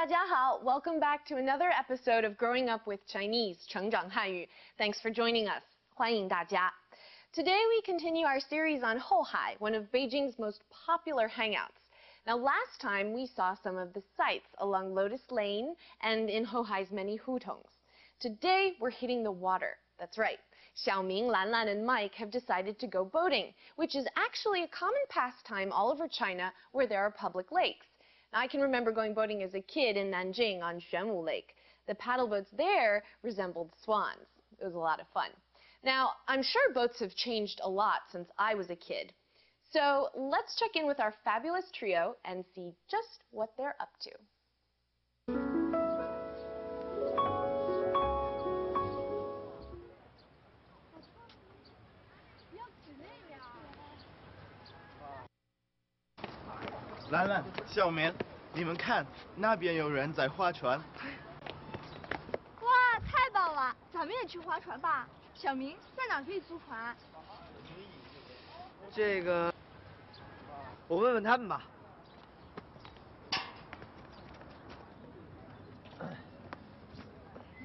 大家好, welcome back to another episode of Growing Up with Chinese, 成长汉语. Thanks for joining us. 欢迎大家. Today we continue our series on Hohai, one of Beijing's most popular hangouts. Now last time we saw some of the sights along Lotus Lane and in Hohai's many hutongs. Today we're hitting the water. That's right. Xiaoming, Lanlan, and Mike have decided to go boating, which is actually a common pastime all over China where there are public lakes. Now, I can remember going boating as a kid in Nanjing on Xuanwu Lake. The paddle boats there resembled swans. It was a lot of fun. Now, I'm sure boats have changed a lot since I was a kid. So let's check in with our fabulous trio and see just what they're up to. Lan Lan, Xiaoming, 你们看，那边有人在划船。哇，太棒了！咱们也去划船吧。小明，在哪可以租船？这个，我问问他们吧。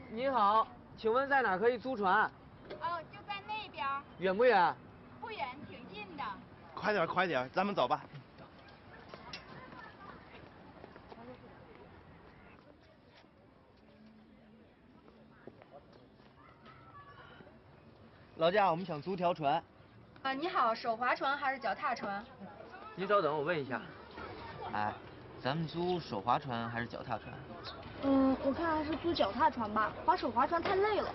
您好，请问在哪可以租船？哦，就在那边。远不远？不远，挺近的。快点，快点，咱们走吧。老家，我们想租条船。你好，手划船还是脚踏船？您稍等，我问一下。哎，咱们租手划船还是脚踏船？我看还是租脚踏船吧，手划船太累了。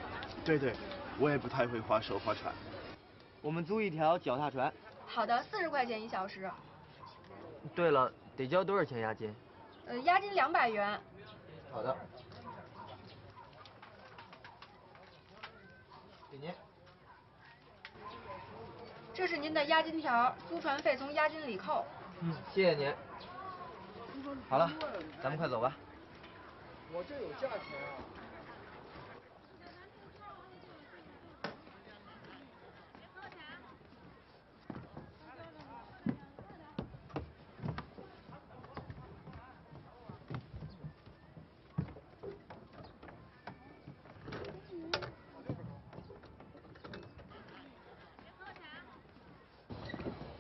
对，我也不太会划手划船。我们租一条脚踏船。好的，40块钱1小时。对了，得交多少钱押金？押金200元。好的。给您。这是您的押金条，租船费从押金里扣。谢谢您。好了，咱们快走吧。我这有价钱啊。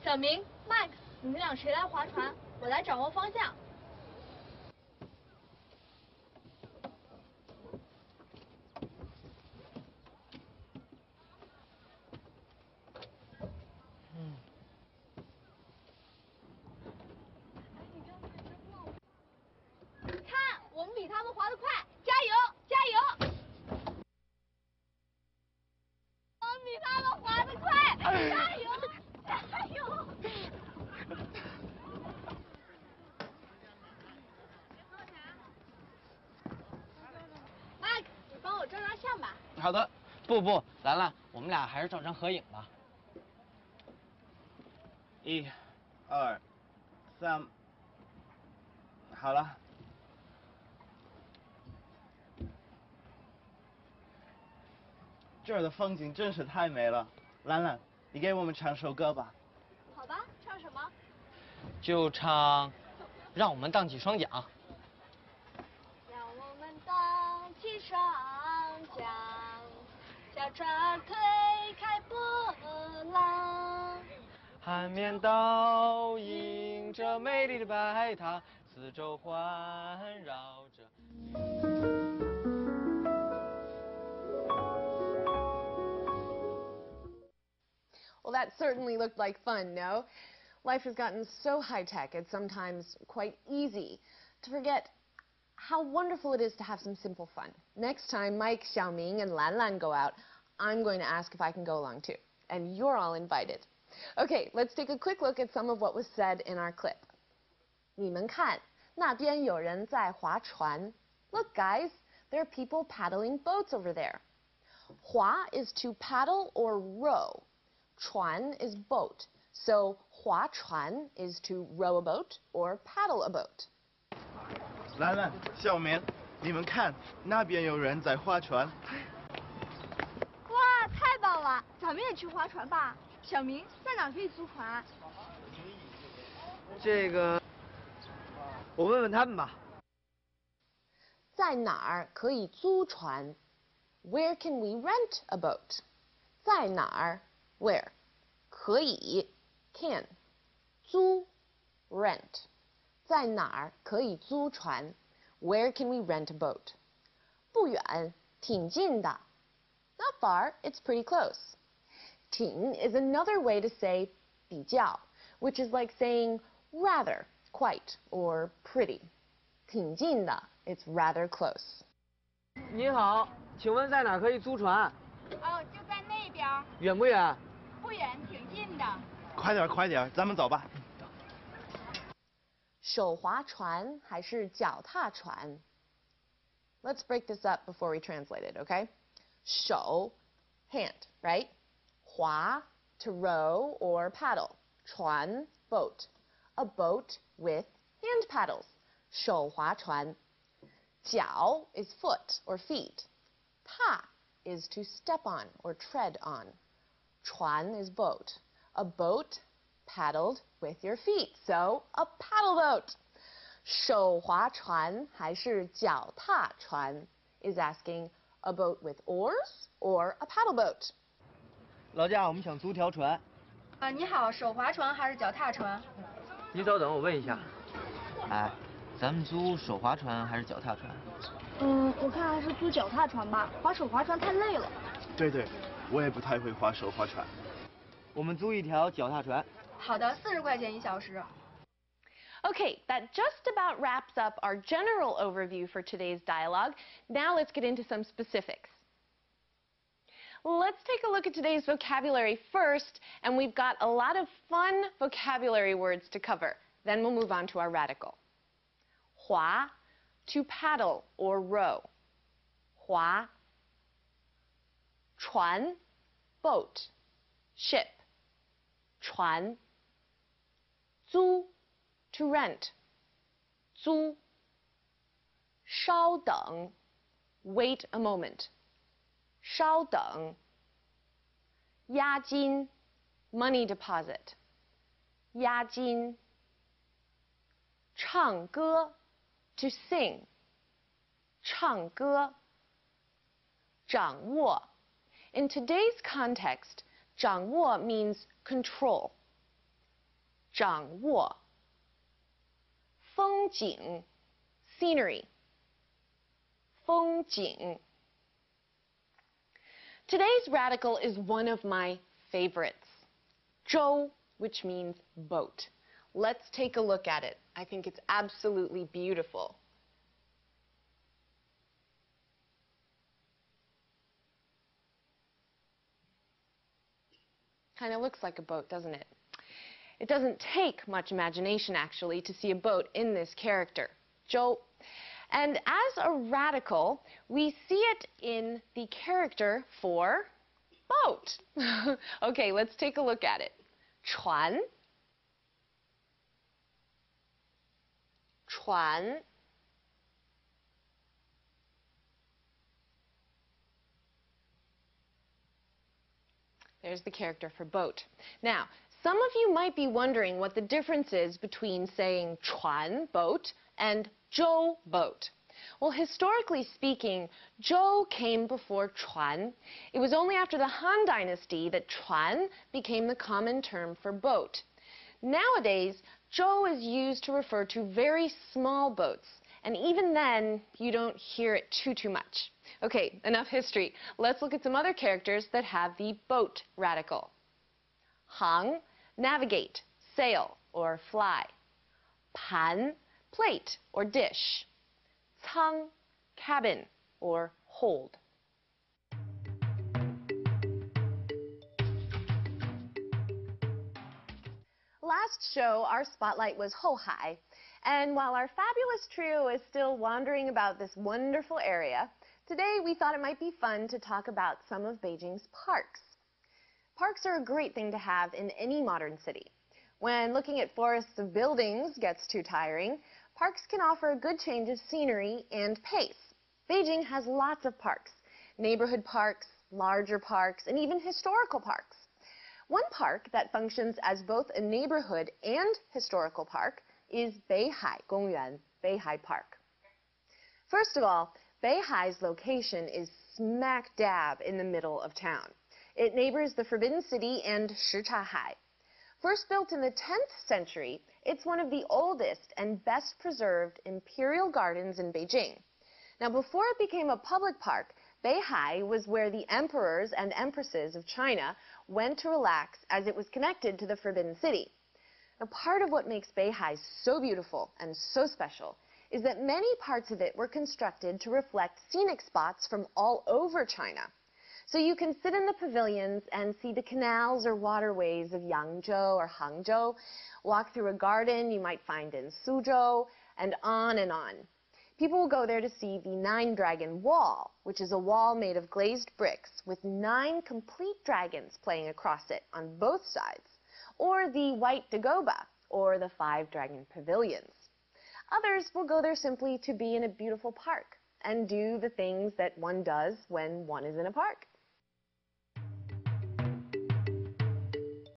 小明、Max， 你们俩谁来划船？我来掌握方向。看，我们比他们划得快，加油，加油！我们比他们划得快，加油！加油 ！Max， 你帮我照张相吧。好的。不，兰兰，我们俩还是照张合影吧。1、2、3，好了。这儿的风景真是太美了。兰兰，你给我们唱首歌吧。好吧，唱什么？就唱《让我们荡起双桨》。让我们荡起双桨，小船推开波浪。海面倒映着美丽的白塔，四周环绕着。Well, that certainly looked like fun, no? Life has gotten so high-tech, it's sometimes quite easy to forget how wonderful it is to have some simple fun. Next time Mike, Xiaoming, and Lanlan go out, I'm going to ask if I can go along too. And you're all invited. Okay, let's take a quick look at some of what was said in our clip. 你们看，那边有人在划船. Look, guys, there are people paddling boats over there. 划 is to paddle or row. 船 is boat. So 划船 is to row a boat or paddle a boat. 兰兰、小明，你们看，那边有人在划船。哇，太棒了！咱们也去划船吧。小明，在哪可以租船？这个，我问问他们吧。在哪儿可以租船 ？Where can we rent a boat？ 在哪儿 ？Where？ 可以 can 租 rent 在哪儿可以租船 ？Where can we rent a boat？ 不远，挺近的。Not far, it's pretty close. 挺 is another way to say 比较, which is like saying rather, quite, or pretty. 挺近的 it's rather close. 你好，请问在哪儿可以租船？哦，就在那边儿，远不远？不远，挺近的。快点儿，快点儿，咱们走吧。手划船还是脚踏船 Let's break this up before we translate it, okay? 手 hand, right? 划 to row or paddle. 船 boat. A boat with hand paddles. 手划船. 脚 is foot or feet. 踏 is to step on or tread on. 船 is boat. A boat paddled with your feet. So, a paddle boat. 手划船还是脚踏船 is asking a boat with oars or a paddle boat. 劳驾，我们想租条船。你好，手划船还是脚踏船？您稍等，我问一下。哎，咱们租手划船还是脚踏船？我看还是租脚踏船吧，划手划船太累了。对对，我也不太会划手划船。我们租一条脚踏船。好的，40块钱1小时。Okay, that just about wraps up our general overview for today's dialogue. Now let's get into some specifics. Let's take a look at today's vocabulary first, and we've got a lot of fun vocabulary words to cover. Then we'll move on to our radical. 划, to paddle or row. 划. 船, boat, ship. 船. 租, to rent. 租. 稍等, wait a moment. 稍等. 押金, money deposit. 押金. 唱歌, to sing. 唱歌. 掌握. In today's context, 掌握 means control. 掌握. 风景, scenery. 风景. Today's radical is one of my favorites. 舟, which means boat. Let's take a look at it. I think it's absolutely beautiful. Kind of looks like a boat, doesn't it? It doesn't take much imagination, actually, to see a boat in this character, 舟. And as a radical, we see it in the character for boat. Okay, let's take a look at it. 船. 船. There's the character for boat. Now, some of you might be wondering what the difference is between saying 船, boat, and 舟, boat. Well, historically speaking, 舟 came before 船. It was only after the Han Dynasty that 船 became the common term for boat. Nowadays, 舟 is used to refer to very small boats, and even then, you don't hear it too much. Okay, enough history. Let's look at some other characters that have the boat radical. 航, navigate, sail, or fly. 盘, plate, or dish. 舱, cabin, or hold. Last show, our spotlight was Hohai. And while our fabulous trio is still wandering about this wonderful area, today we thought it might be fun to talk about some of Beijing's parks. Parks are a great thing to have in any modern city. When looking at forests of buildings gets too tiring, parks can offer a good change of scenery and pace. Beijing has lots of parks, neighborhood parks, larger parks, and even historical parks. One park that functions as both a neighborhood and historical park is Beihai Gongyuan, Beihai Park. First of all, Beihai's location is smack dab in the middle of town. It neighbors the Forbidden City and Shichahai. First built in the 10th century, it's one of the oldest and best preserved imperial gardens in Beijing. Now, before it became a public park, Beihai was where the emperors and empresses of China went to relax, as it was connected to the Forbidden City. Now, part of what makes Beihai so beautiful and so special is that many parts of it were constructed to reflect scenic spots from all over China. So you can sit in the pavilions and see the canals or waterways of Yangzhou or Hangzhou, walk through a garden you might find in Suzhou, and on and on. People will go there to see the Nine-Dragon Wall, which is a wall made of glazed bricks with 9 complete dragons playing across it on both sides, or the White Dagoba, or the 5 Dragon Pavilions. Others will go there simply to be in a beautiful park and do the things that one does when one is in a park.